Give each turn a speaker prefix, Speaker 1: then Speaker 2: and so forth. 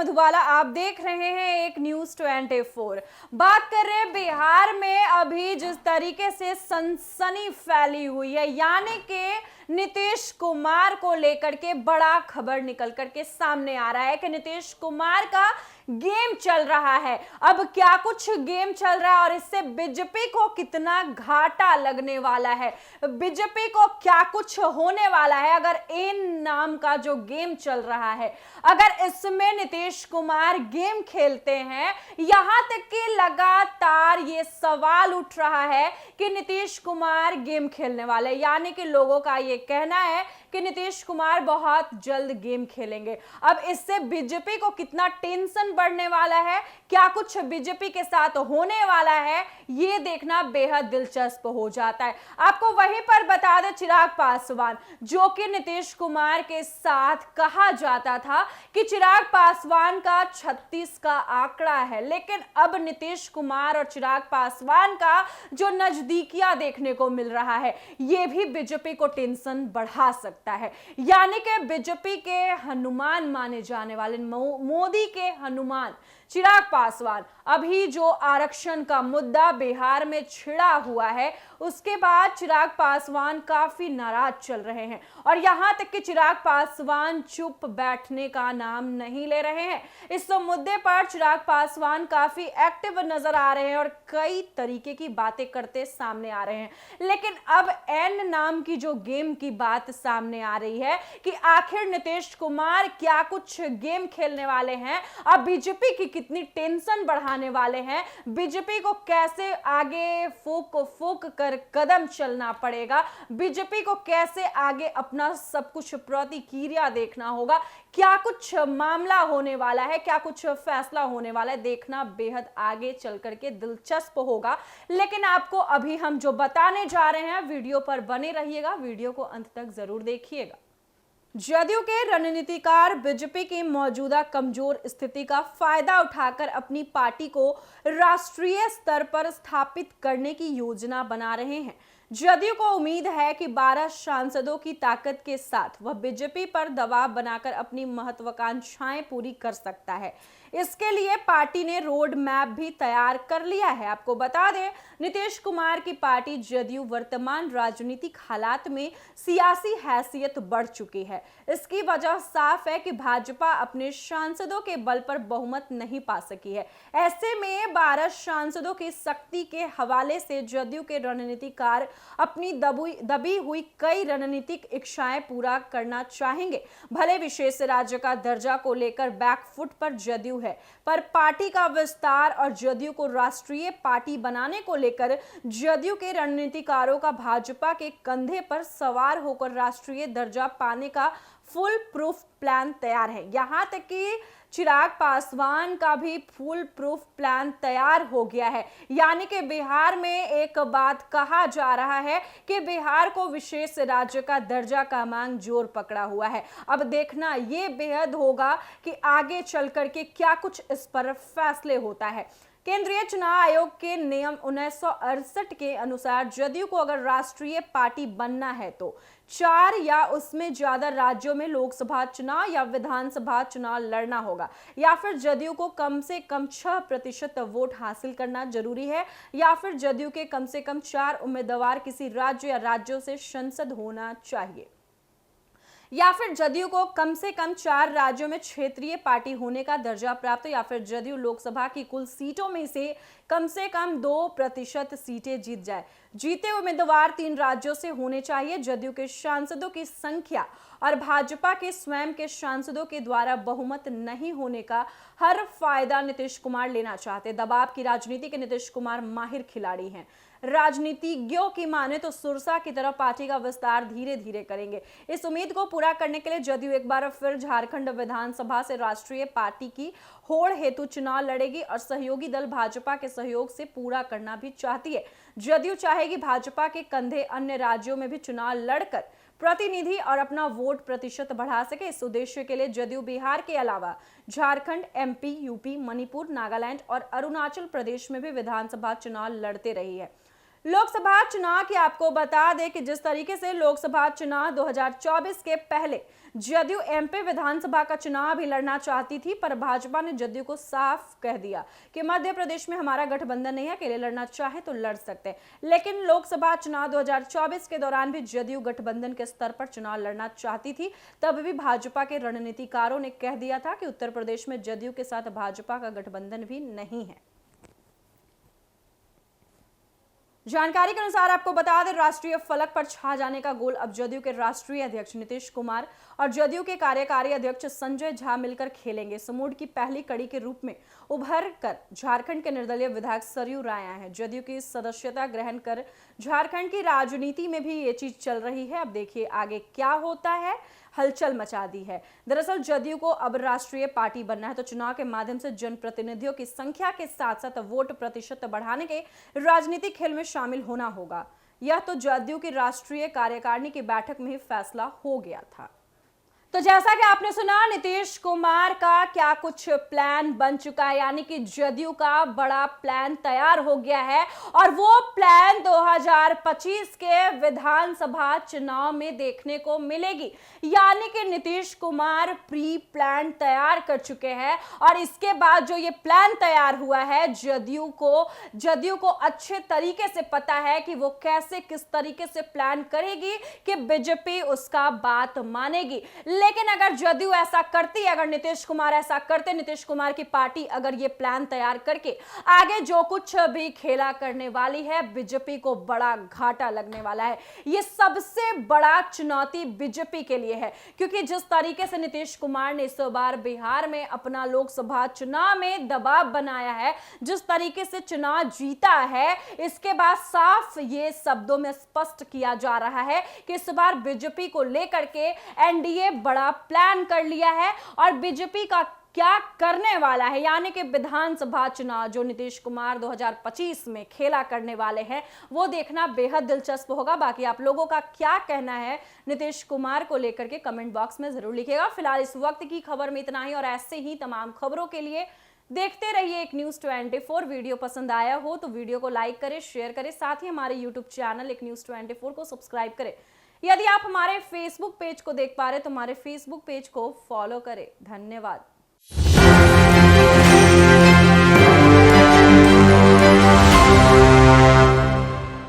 Speaker 1: मधुबाला, आप देख रहे हैं एक न्यूज 24। बात कर रहे हैं बिहार में अभी जिस तरीके से सनसनी फैली हुई है, यानी कि नीतीश कुमार को लेकर के बड़ा खबर निकल करके सामने आ रहा है कि नीतीश कुमार का गेम चल रहा है। अब क्या कुछ गेम चल रहा है और इससे बीजेपी को कितना घाटा लगने वाला है, बीजेपी को क्या कुछ होने वाला है अगर एन नाम का जो गेम चल रहा है, अगर इसमें नीतीश कुमार गेम खेलते हैं। यहां तक कि लगातार ये सवाल उठ रहा है कि नीतीश कुमार गेम खेलने वाले, यानी कि लोगों का ये कहना है कि नीतीश कुमार बहुत जल्द गेम खेलेंगे। अब इससे बीजेपी को कितना टेंशन बढ़ने वाला है, क्या कुछ बीजेपी के साथ होने वाला है, ये देखना बेहद दिलचस्प हो जाता है। आपको वहीं पर बता दें, चिराग पासवान जो कि नीतीश कुमार के साथ कहा जाता था कि चिराग पासवान का 36 का आंकड़ा है, लेकिन अब नीतीश कुमार और चिराग पासवान का जो नजदीकियां देखने को मिल रहा है, यह भी बीजेपी को टेंशन बढ़ा सकता है। यानी कि बीजेपी के हनुमान माने जाने वाले मोदी के हनुमान चिराग पासवान अभी जो आरक्षण का मुद्दा बिहार में छिड़ा हुआ है, उसके बाद चिराग पासवान काफी नाराज चल रहे हैं और यहां तक कि चिराग पासवान चुप बैठने का नाम नहीं ले रहे हैं। इस मुद्दे पर चिराग पासवान काफी एक्टिव नजर आ रहे हैं और कई तरीके की बातें करते सामने आ रहे हैं। लेकिन अब एन नाम की जो गेम की बात सामने आ रही है कि आखिर नीतीश कुमार क्या कुछ गेम खेलने वाले हैं, अब बीजेपी की कितनी टेंशन बढ़ाने वाले हैं, बीजेपी को कैसे आगे फूक कर कदम चलना पड़ेगा, बीजेपी को कैसे आगे अपना सब कुछ प्रतिक्रिया देखना होगा, क्या कुछ मामला होने वाला है, क्या कुछ फैसला होने वाला है, देखना बेहद आगे चल करके दिलचस्प होगा। लेकिन आपको अभी हम जो बताने जा रहे हैं, वीडियो पर बने रहिएगा, वीडियो को अंत तक जरूर देखिएगा। जदयू के रणनीतिकार बीजेपी की मौजूदा कमजोर स्थिति का फायदा उठाकर अपनी पार्टी को राष्ट्रीय स्तर पर स्थापित करने की योजना बना रहे हैं। जदयू को उम्मीद है कि 12 सांसदों की ताकत के साथ वह बीजेपी पर दबाव बनाकर अपनी महत्वाकांक्षाएं पूरी कर सकता है। इसके लिए पार्टी ने रोड मैप भी तैयार कर लिया है। आपको बता दें, नीतीश कुमार की पार्टी जदयू वर्तमान राजनीतिक हालात में सियासी हैसियत बढ़ चुकी है। इसकी वजह साफ है कि भाजपा अपने सांसदों के बल पर बहुमत नहीं पा सकी है। ऐसे में 12 सांसदों की शक्ति के हवाले से जदयू के रणनीतिकार अपनी दबी हुई कई रणनीतिक इच्छाएं पूरा करना चाहेंगे। भले विशेष राज्य का दर्जा को लेकर बैकफुट पर जदयू है, पर पार्टी का विस्तार और जदयू को राष्ट्रीय पार्टी बनाने को लेकर जदयू के रणनीतिकारों का भाजपा के कंधे पर सवार होकर राष्ट्रीय दर्जा पाने का फुल प्रूफ प्लान तैयार है। यहां तक कि चिराग पासवान का भी फुल प्रूफ प्लान तैयार हो गया है। यानी कि बिहार में एक बात कहा जा रहा है कि बिहार को विशेष राज्य का दर्जा का मांग जोर पकड़ा हुआ है। अब देखना ये बेहद होगा कि आगे चल करके क्या कुछ इस पर फैसले होता है। केंद्रीय चुनाव आयोग के नियम 1968 के अनुसार जदयू को अगर राष्ट्रीय पार्टी बनना है तो 4 या उसमें ज्यादा राज्यों में लोकसभा चुनाव या विधानसभा चुनाव लड़ना होगा, या फिर जदयू को कम से कम 6% वोट हासिल करना जरूरी है, या फिर जदयू के कम से कम 4 उम्मीदवार किसी राज्य या राज्यों से संसद होना चाहिए, या फिर जदयू को कम से कम 4 राज्यों में क्षेत्रीय पार्टी होने का दर्जा प्राप्त, या फिर जदयू लोकसभा की कुल सीटों में से कम 2% सीटें जीत जाए। जीते उम्मीदवार 3 राज्यों से होने चाहिए। जदयू के सांसदों की संख्या और भाजपा के स्वयं के सांसदों के द्वारा बहुमत नहीं होने का हर फायदा नीतीश कुमार लेना चाहते। दबाव की राजनीति के नीतीश कुमार माहिर खिलाड़ी हैं। राजनीतिज्ञों की माने तो सुरसा की तरफ पार्टी का विस्तार धीरे धीरे करेंगे। इस उम्मीद को पूरा करने के लिए जदयू एक बार फिर झारखंड विधानसभा से राष्ट्रीय पार्टी की होड़ हेतु चुनाव लड़ेगी और सहयोगी दल भाजपा के सहयोग से पूरा करना भी चाहती है। जदयू चाहेगी भाजपा के कंधे अन्य राज्यों में भी चुनाव लड़कर प्रतिनिधि और अपना वोट प्रतिशत बढ़ा सके। इस उद्देश्य के लिए जदयू बिहार के अलावा झारखंड, एमपी, यूपी, मणिपुर, नागालैंड और अरुणाचल प्रदेश में भी विधानसभा चुनाव लड़ते रही है। लोकसभा चुनाव की आपको बता दें कि जिस तरीके से लोकसभा चुनाव 2024 के पहले जदयू एमपी विधानसभा का चुनाव भी लड़ना चाहती थी, पर भाजपा ने जदयू को साफ कह दिया कि मध्य प्रदेश में हमारा गठबंधन नहीं है, अकेले लड़ना चाहे तो लड़ सकते हैं। लेकिन लोकसभा चुनाव 2024 के दौरान भी जदयू गठबंधन के स्तर पर चुनाव लड़ना चाहती थी। तब भी भाजपा के रणनीतिकारों ने कह दिया था कि उत्तर प्रदेश में जदयू के साथ भाजपा का गठबंधन भी नहीं है। जानकारी के अनुसार आपको बता दें, राष्ट्रीय फलक पर छा जाने का गोल अब जदयू के राष्ट्रीय अध्यक्ष नीतीश कुमार और जदयू के कार्यकारी अध्यक्ष संजय झा मिलकर खेलेंगे। समूह की पहली कड़ी के रूप में उभर कर झारखंड के निर्दलीय विधायक सरयू राय आए हैं। जदयू की सदस्यता ग्रहण कर झारखंड की राजनीति में भी ये चीज चल रही है। अब देखिए आगे क्या होता है, हलचल मचा दी है। दरअसल जदयू को अब राष्ट्रीय पार्टी बनना है, तो चुनाव के माध्यम से जनप्रतिनिधियों की संख्या के साथ साथ वोट प्रतिशत बढ़ाने के राजनीतिक खेल में शामिल होना होगा। यह तो जदयू की राष्ट्रीय कार्यकारिणी की बैठक में ही फैसला हो गया था। तो जैसा कि आपने सुना, नीतीश कुमार का क्या कुछ प्लान बन चुका है, यानी कि जदयू का बड़ा प्लान तैयार हो गया है और वो प्लान 2025 के विधानसभा चुनाव में देखने को मिलेगी। यानी कि नीतीश कुमार प्री प्लान तैयार कर चुके हैं और इसके बाद जो ये प्लान तैयार हुआ है, जदयू को अच्छे तरीके से पता है कि वो कैसे किस तरीके से प्लान करेगी कि बीजेपी उसका बात मानेगी। लेकिन अगर जदयू ऐसा करती, अगर नीतीश कुमार ऐसा करते, नीतीश कुमार की पार्टी अगर ये प्लान तैयार करके आगे जो कुछ भी खेला करने वाली है, बीजेपी को बड़ा घाटा लगने वाला है। ये सबसे बड़ा चुनौती बीजेपी के लिए है, क्योंकि जिस तरीके से नीतीश कुमार ने इस बार बिहार में अपना लोकसभा चुनाव में दबाव बनाया है, जिस तरीके से चुनाव जीता है, इसके बाद साफ ये शब्दों में स्पष्ट किया जा रहा है कि इस बार बीजेपी को लेकर के एनडीए बड़ा प्लान कर लिया है और बीजेपी का क्या करने वाला है, यानी कि विधानसभा चुनाव जो नीतीश कुमार 2025 में खेला करने वाले हैं, वो देखना बेहद दिलचस्प होगा। बाकी आप लोगों का क्या कहना है नीतीश कुमार को लेकर के कमेंट बॉक्स में जरूर लिखिएगा। फिलहाल इस वक्त की खबर में इतना ही और ऐसे ही तमाम खबरों के लिए देखते रहिए एक न्यूज 24। वीडियो पसंद आया हो तो वीडियो को लाइक करें, शेयर करें, साथ ही हमारे यूट्यूब चैनल एक न्यूज 24 को सब्सक्राइब करें। यदि आप हमारे फेसबुक पेज को देख पा रहे तो हमारे फेसबुक पेज को फॉलो करें। धन्यवाद।